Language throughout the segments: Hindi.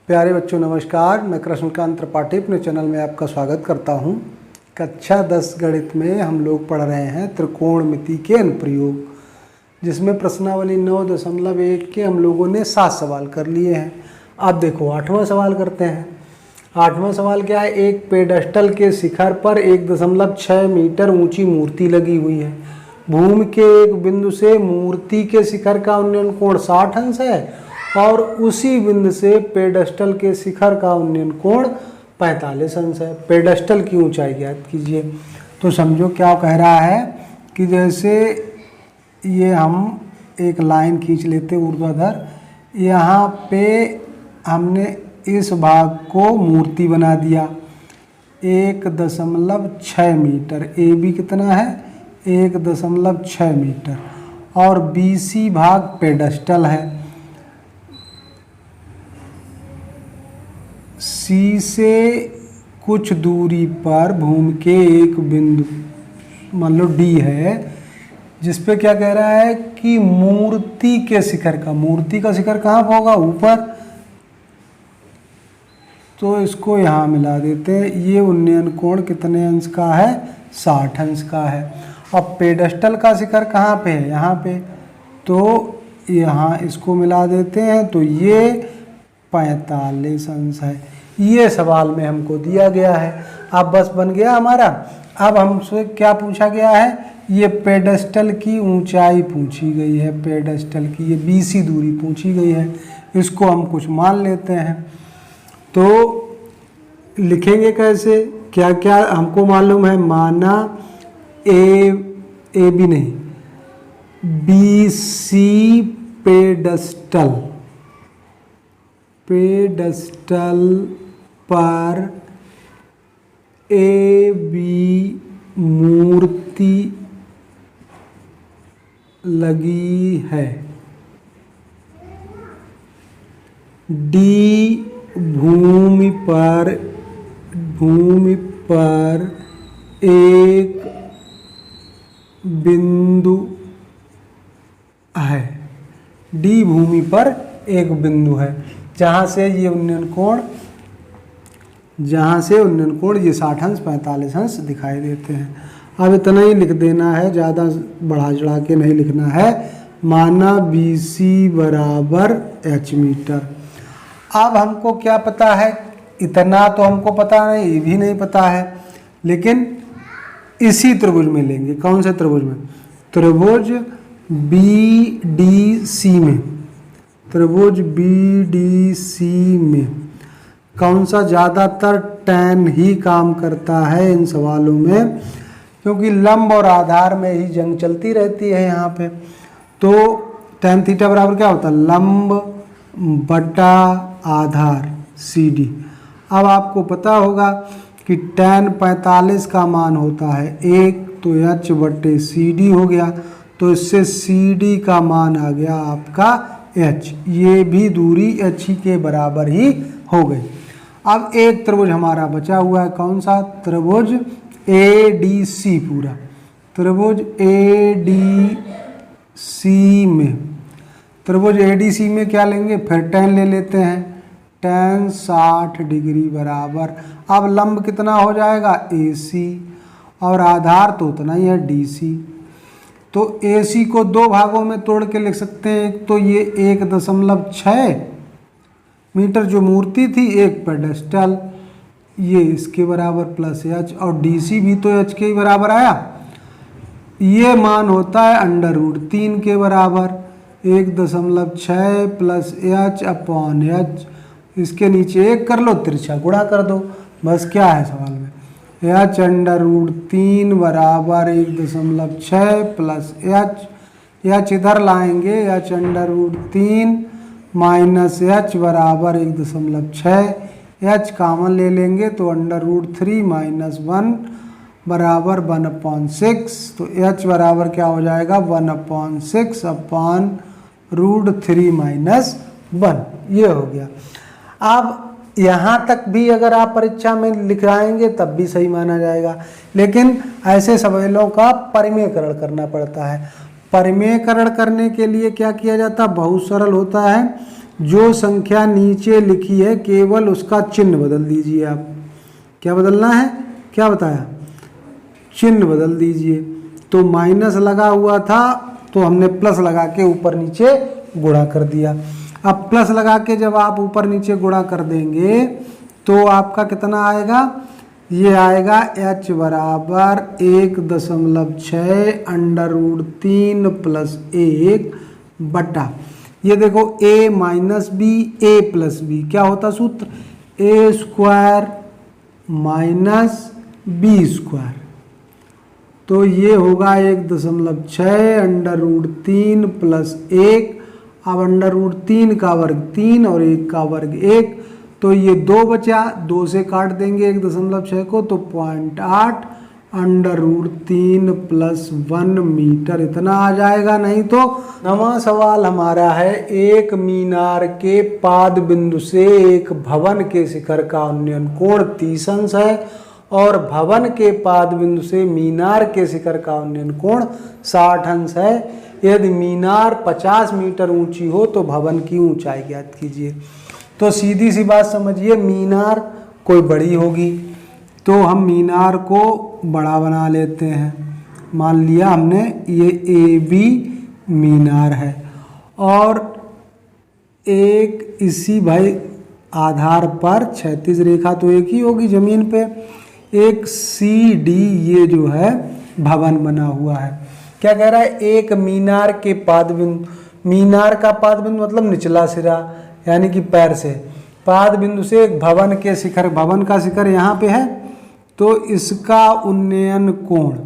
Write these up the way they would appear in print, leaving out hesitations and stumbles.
प्यारे बच्चों नमस्कार, मैं कृष्णकांत त्रिपाठी अपने चैनल में आपका स्वागत करता हूं। कक्षा 10 गणित में हम लोग पढ़ रहे हैं त्रिकोणमिति के अनुप्रयोग, जिसमें प्रश्नावली 9.1 के हम लोगों ने 7 सवाल कर लिए हैं। अब देखो 8वां सवाल करते हैं। 8वां सवाल क्या है? एक पेडस्टल के शिखर पर 1.6 मीटर ऊंची मूर्ति लगी हुई है। भूमि के एक बिंदु से मूर्ति के शिखर का उन्नयन कोण 60 अंश है और उसी बिंदु से पेडस्टल के शिखर का उन्नयन कोण 45 अंश है। पेडस्टल की ऊंचाई ज्ञात कीजिए। तो समझो क्या कह रहा है कि जैसे ये हम एक लाइन खींच लेते ऊर्ध्वाधर, यहाँ पे हमने इस भाग को मूर्ति बना दिया 1.6 मीटर। ए बी कितना है? 1.6 मीटर और BC भाग पेडस्टल है। C से कुछ दूरी पर भूमि के एक बिंदु मान लो D है, जिस पे क्या कह रहा है कि मूर्ति के शिखर का, मूर्ति का शिखर कहाँ पर होगा? ऊपर। तो इसको यहाँ मिला देते हैं। ये उन्नयन कोण कितने अंश का है? 60 अंश का है। अब पेडस्टल का शिखर कहाँ पे है? यहाँ पे। तो यहाँ इसको मिला देते हैं तो ये 45 अंश है। ये सवाल में हमको दिया गया है। अब बस बन गया हमारा। अब हमसे क्या पूछा गया है? ये पेडस्टल की ऊंचाई पूछी गई है। पेडस्टल की ये BC दूरी पूछी गई है। इसको हम कुछ मान लेते हैं। तो लिखेंगे कैसे? क्या क्या हमको मालूम है? माना ए बी नहीं, BC पेडस्टल पर AB मूर्ति लगी है। D भूमि पर एक बिंदु है। D भूमि पर एक बिंदु है जहाँ से उन्नयन कोण ये 60 अंश 45 अंश दिखाई देते हैं। अब इतना ही लिख देना है, ज़्यादा बढ़ा चढ़ा के नहीं लिखना है। माना BC बराबर H मीटर। अब हमको क्या पता है? इतना तो हमको पता नहीं, ये भी नहीं पता है, लेकिन इसी त्रिभुज में लेंगे। कौन से त्रिभुज में? त्रिभुज BDC में। त्रिभुज BDC में कौन सा? ज़्यादातर tan ही काम करता है इन सवालों में, क्योंकि लंब और आधार में ही जंग चलती रहती है यहाँ पे। तो tan थीटा बराबर क्या होता है? लंब बटा आधार CD। अब आपको पता होगा कि tan 45 का मान होता है 1, तो H बटे CD हो गया। तो इससे CD का मान आ गया आपका H। ये भी दूरी H के बराबर ही हो गई। अब एक त्रिभुज हमारा बचा हुआ है। कौन सा? त्रिभुज ADC पूरा। त्रिभुज ADC में क्या लेंगे? फिर tan ले लेते हैं। tan 60 डिग्री बराबर, अब लंब कितना हो जाएगा? AC और आधार तो उतना ही है DC। तो AC को दो भागों में तोड़ के लिख सकते हैं। एक तो ये 1.6 मीटर जो मूर्ति थी, एक पेडस्टल, ये इसके बराबर प्लस H, और DC भी तो H के ही बराबर आया। ये मान होता है √3 के बराबर। 1.6 प्लस H अपॉन H, इसके नीचे 1 कर लो, तिरछा गुणा कर दो। बस क्या है सवाल में? H √3 बराबर 1.6 प्लस H इधर लाएंगे, H √3 माइनस H बराबर 1.6, H कॉमन ले लेंगे तो √3 माइनस 1 बराबर 1/6। तो H बराबर क्या हो जाएगा? 1/6 अपॉन √3 माइनस 1। ये हो गया। अब यहाँ तक भी अगर आप परीक्षा में लिखाएंगे तब भी सही माना जाएगा, लेकिन ऐसे सवालों का परिमेयकरण करना पड़ता है। परिमेयकरण करने के लिए क्या किया जाता है? बहुत सरल होता है। जो संख्या नीचे लिखी है केवल उसका चिन्ह बदल दीजिए आप। क्या बदलना है, क्या बताया, चिन्ह बदल दीजिए। तो माइनस लगा हुआ था तो हमने प्लस लगा के ऊपर नीचे गुणा कर दिया। अब प्लस लगा के जब आप ऊपर नीचे गुणा कर देंगे तो आपका कितना आएगा, ये आएगा h बराबर 1.6 √3 प्लस 1 बटा, ये देखो a minus B A plus B, क्या होता सूत्र, A square minus B square. तो ये होगा 1.6 √3 प्लस 1, अब √3 का वर्ग 3 और 1 का वर्ग 1, तो ये 2 बचा, 2 से काट देंगे 1.6 को तो 0.8 √3 प्लस 1 मीटर इतना आ जाएगा। नहीं तो नवा सवाल हमारा है, एक मीनार के पाद बिंदु से एक भवन के शिखर का उन्नयन कोण 30 अंश है और भवन के पाद बिंदु से मीनार के शिखर का उन्नयन कोण 60 अंश है। यदि मीनार 50 मीटर ऊंची हो तो भवन की ऊंचाई ज्ञात कीजिए। तो सीधी सी बात समझिए, मीनार कोई बड़ी होगी तो हम मीनार को बड़ा बना लेते हैं। मान लिया हमने ये ए बी मीनार है और एक इसी भाई आधार पर क्षैतिज रेखा तो एक ही होगी जमीन पे, एक सी डी ये जो है भवन बना हुआ है। क्या कह रहा है, एक मीनार के पाद बिंदु, मीनार का पाद बिंदु मतलब निचला सिरा यानी कि पैर से, पाद बिंदु से एक भवन के शिखर, भवन का शिखर यहाँ पे है तो इसका उन्नयन कोण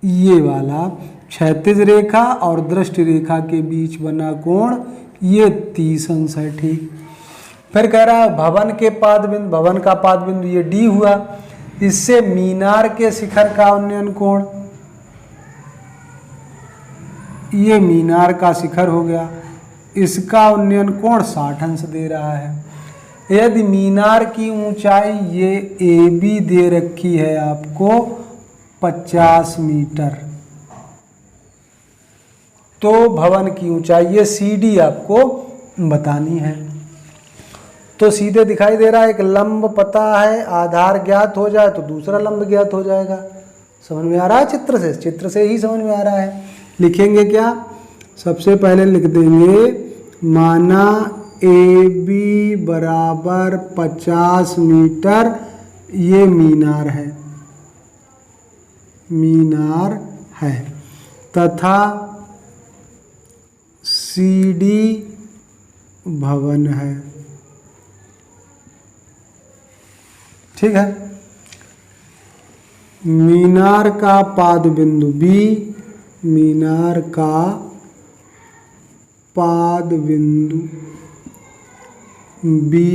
ये वाला क्षैतिज रेखा और दृष्टि रेखा के बीच बना कोण ये 30 अंश है। ठीक, फिर कह रहा है भवन के पाद बिंदु, भवन का पाद बिंदु ये डी हुआ, इससे मीनार के शिखर का उन्नयन कोण, ये मीनार का शिखर हो गया, इसका उन्नयन कोण 60 अंश दे रहा है। यदि मीनार की ऊंचाई ये ए बी दे रखी है आपको 50 मीटर, तो भवन की ऊंचाई ये सी डी आपको बतानी है। तो सीधे दिखाई दे रहा है, एक लंब पता है, आधार ज्ञात हो जाए तो दूसरा लंब ज्ञात हो जाएगा। समझ में आ रहा है, चित्र से ही समझ में आ रहा है। लिखेंगे क्या, सबसे पहले लिख देंगे माना ए बी बराबर 50 मीटर ये मीनार है तथा सी डी भवन है। ठीक है, मीनार का पाद बिंदु बी, मीनार का पाद बिंदु बी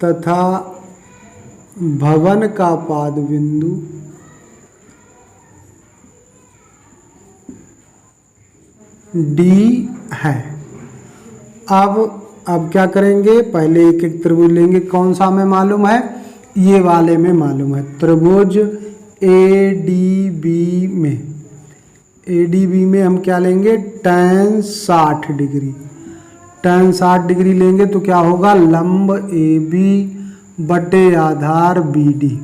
तथा भवन का पाद बिंदु डी है। अब क्या करेंगे, पहले एक एक त्रिभुज लेंगे। कौन सा हमें मालूम है, ये वाले में मालूम है। त्रिभुज ए डी बी में हम क्या लेंगे, tan 60 डिग्री। tan 60 डिग्री लेंगे तो क्या होगा, लंब ए बी बटे आधार बी डी।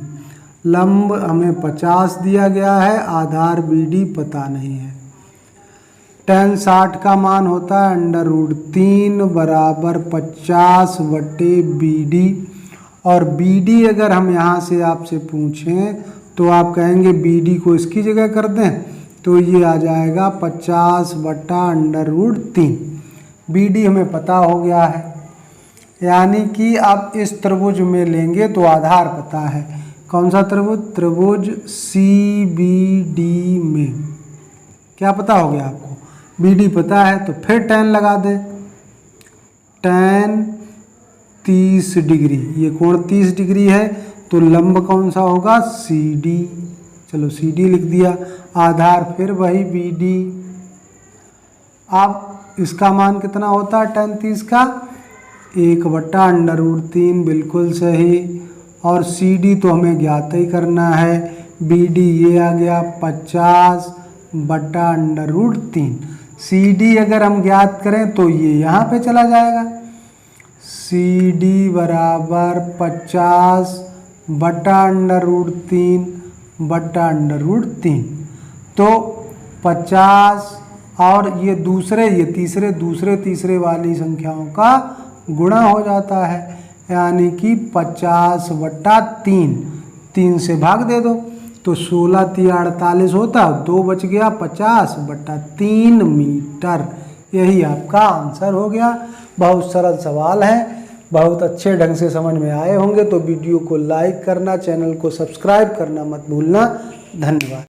लंब हमें 50 दिया गया है, आधार बी डी पता नहीं है। tan 60 का मान होता है √3 बराबर 50 बटे बी डी। और बी डी अगर हम यहाँ से आपसे पूछें तो आप कहेंगे बी डी को इसकी जगह कर दें तो ये आ जाएगा 50 बटा √3। बी डी हमें पता हो गया है, यानी कि अब इस त्रिभुज में लेंगे तो आधार पता है। कौन सा त्रिभुज, त्रिभुज सी बी डी में क्या पता हो गया आपको, बी डी पता है। तो फिर tan लगा दे, tan 30 डिग्री, ये कोण 30 डिग्री है तो लंब कौन सा होगा, सी डी। चलो सी डी लिख दिया, आधार फिर वही बी डी। अब इसका मान कितना होता है tan 30 का, 1 बटा √3, बिल्कुल सही। और सी डी तो हमें ज्ञात ही करना है, बी डी ये आ गया 50 बटा √3। सी डी अगर हम ज्ञात करें तो ये यहाँ पे चला जाएगा, CD बराबर 50/√3/√3। तो 50 और ये तीसरे वाली संख्याओं का गुणा हो जाता है, यानी कि 50/3। 3 से भाग दे दो तो 16 × 48 होता, 2 बच गया, 50/3 मीटर। यही आपका आंसर हो गया। बहुत सरल सवाल है, बहुत अच्छे ढंग से समझ में आए होंगे। तो वीडियो को लाइक करना, चैनल को सब्सक्राइब करना मत भूलना। धन्यवाद।